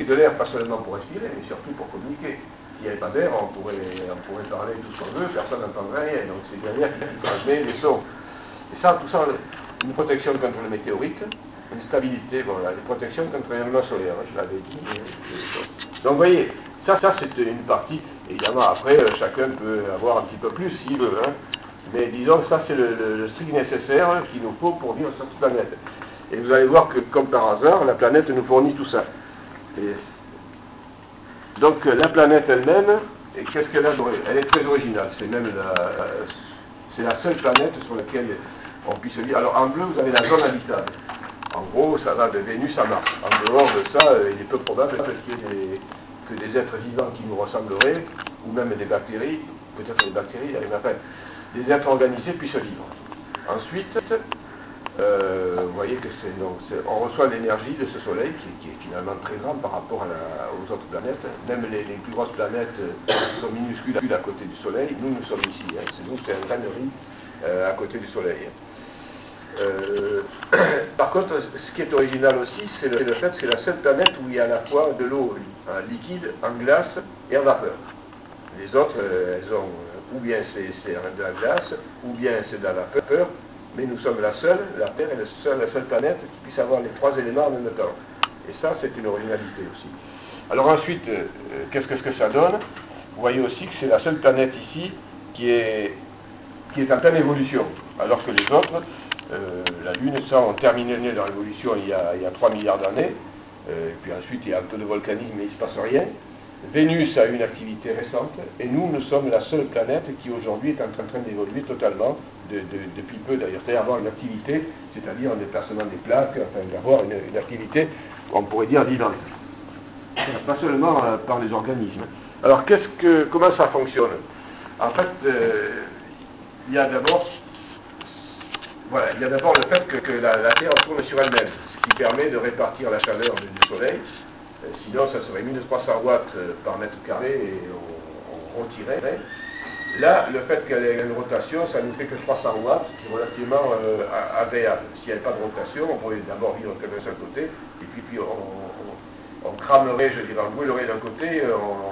de l'air, pas seulement pour respirer, mais surtout pour communiquer. S'il n'y avait pas d'air, on pourrait parler tout ce qu'on veut, personne n'entendrait rien. Donc c'est bien l'air qui transmet les sons. Et ça, tout ça, une protection contre le météorite, une stabilité, voilà, une protection contre les rayonnements solaires, je l'avais dit. Donc vous voyez, ça c'est une partie. Évidemment, après, chacun peut avoir un petit peu plus s'il veut. Hein. Mais disons que ça c'est le strict nécessaire qu'il nous faut pour vivre sur cette planète. Et vous allez voir que, comme par hasard, la planète nous fournit tout ça. Et donc la planète elle-même, et qu'est-ce qu'elle a? Elle est très originale. C'est même c'est la seule planète sur laquelle on puisse vivre. Alors en bleu, vous avez la zone habitable. En gros, ça va de Vénus à Mars. En dehors de ça, il est peu probable qu'il y ait que des êtres vivants qui nous ressembleraient, ou même des bactéries, peut-être des bactéries, mais enfin, des êtres organisés puissent vivre. Ensuite, vous voyez que on reçoit l'énergie de ce soleil qui est finalement très grand par rapport aux autres planètes. Même les plus grosses planètes sont minuscules à côté du soleil. Nous sommes ici. Hein. C'est un granerie à côté du soleil. Par contre, ce qui est original aussi, c'est le fait que c'est la seule planète où il y a à la fois de l'eau liquide, en glace et en vapeur. Les autres, elles ont ou bien c'est de la glace, ou bien c'est de la vapeur, mais nous sommes la seule, la Terre est la seule planète qui puisse avoir les trois éléments en même temps. Et ça, c'est une originalité aussi. Alors ensuite, qu'est-ce que ça donne? Vous voyez aussi que c'est la seule planète ici qui est en pleine évolution, alors que les autres, la Lune, ça, ont terminé leur évolution il y a 3 milliards d'années, puis ensuite il y a un peu de volcanisme mais il ne se passe rien. Vénus a une activité récente, et nous sommes la seule planète qui aujourd'hui est en train d'évoluer totalement, depuis peu d'ailleurs, c'est-à-dire avoir une activité, c'est-à-dire un déplacement des plaques, enfin d'avoir une activité, on pourrait dire, vivante. Pas seulement par les organismes. Alors comment ça fonctionne? En fait, il y a d'abord le fait que la Terre tourne sur elle-même, ce qui permet de répartir la chaleur du Soleil. Sinon, ça serait 1300 watts par mètre carré et on retirait. Là, le fait qu'elle ait une rotation, ça nous fait que 300 watts, qui est relativement agréable. S'il n'y avait pas de rotation, on pourrait d'abord vivre que d'un seul côté, et puis on cramerait, je dirais, on brûlerait d'un côté,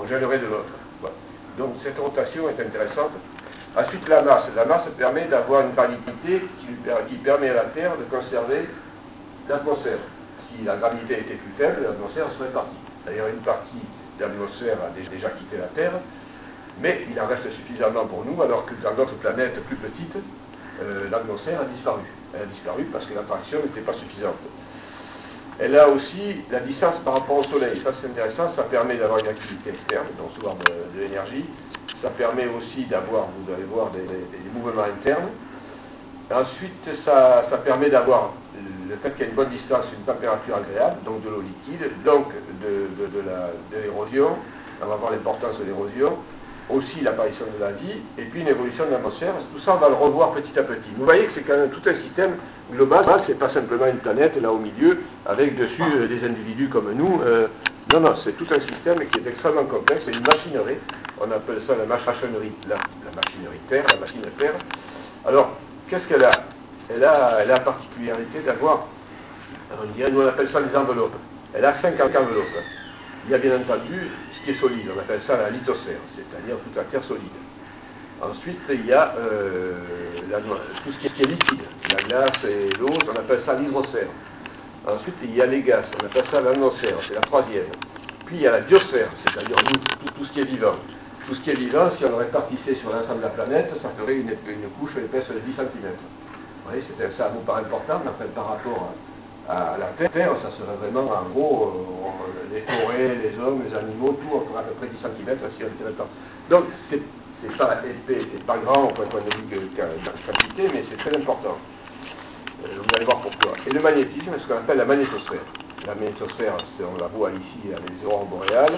on gèlerait de l'autre. Voilà. Donc cette rotation est intéressante. Ensuite, la masse. La masse permet d'avoir une validité qui permet à la Terre de conserver l'atmosphère. Si la gravité était plus faible, l'atmosphère serait partie. D'ailleurs, une partie de l'atmosphère a déjà quitté la Terre, mais il en reste suffisamment pour nous, alors que dans d'autres planètes plus petites, l'atmosphère a disparu. Elle a disparu parce que l'attraction n'était pas suffisante. Elle a aussi la distance par rapport au Soleil. Ça, c'est intéressant, ça permet d'avoir une activité externe, donc souvent de l'énergie. Ça permet aussi d'avoir, vous allez voir, des mouvements internes. Ensuite, ça permet d'avoir le fait qu'il y a une bonne distance, une température agréable, donc de l'eau liquide, donc de l'érosion, on va voir l'importance de l'érosion, aussi l'apparition de la vie, et puis une évolution de l'atmosphère. Tout ça, on va le revoir petit à petit. Vous voyez que c'est quand même tout un système global, c'est pas simplement une planète là au milieu, avec dessus des individus comme nous. Non, c'est tout un système qui est extrêmement complexe, c'est une machinerie, on appelle ça la machinerie, la machinerie Terre, la machine Terre. Alors, qu'est-ce qu'elle a? Elle a la particularité d'avoir, nous on appelle ça les enveloppes. Elle a 5 enveloppes. Il y a bien entendu ce qui est solide, on appelle ça la lithosphère, c'est-à-dire toute la terre solide. Ensuite, il y a tout ce qui est liquide, la glace et l'eau, on appelle ça l'hydrosphère. Ensuite, il y a les gaz, on appelle ça l'atmosphère, c'est la troisième. Puis il y a la biosphère, c'est-à-dire tout ce qui est vivant. Tout ce qui est vivant, si on le répartissait sur l'ensemble de la planète, ça ferait une couche épaisse de 10 cm. Vous voyez, c'est un mot pas important, mais enfin, par rapport à la Terre, ça serait vraiment, en gros, les forêts, les hommes, les animaux, tout, on ferait à peu près 10 cm si on tirait pas. Donc, c'est pas épais, c'est pas grand au point de vue quantité, mais c'est très important. Vous allez voir pourquoi. Et le magnétisme, c'est ce qu'on appelle la magnétosphère. La magnétosphère, on la voit ici avec les aurores boréales.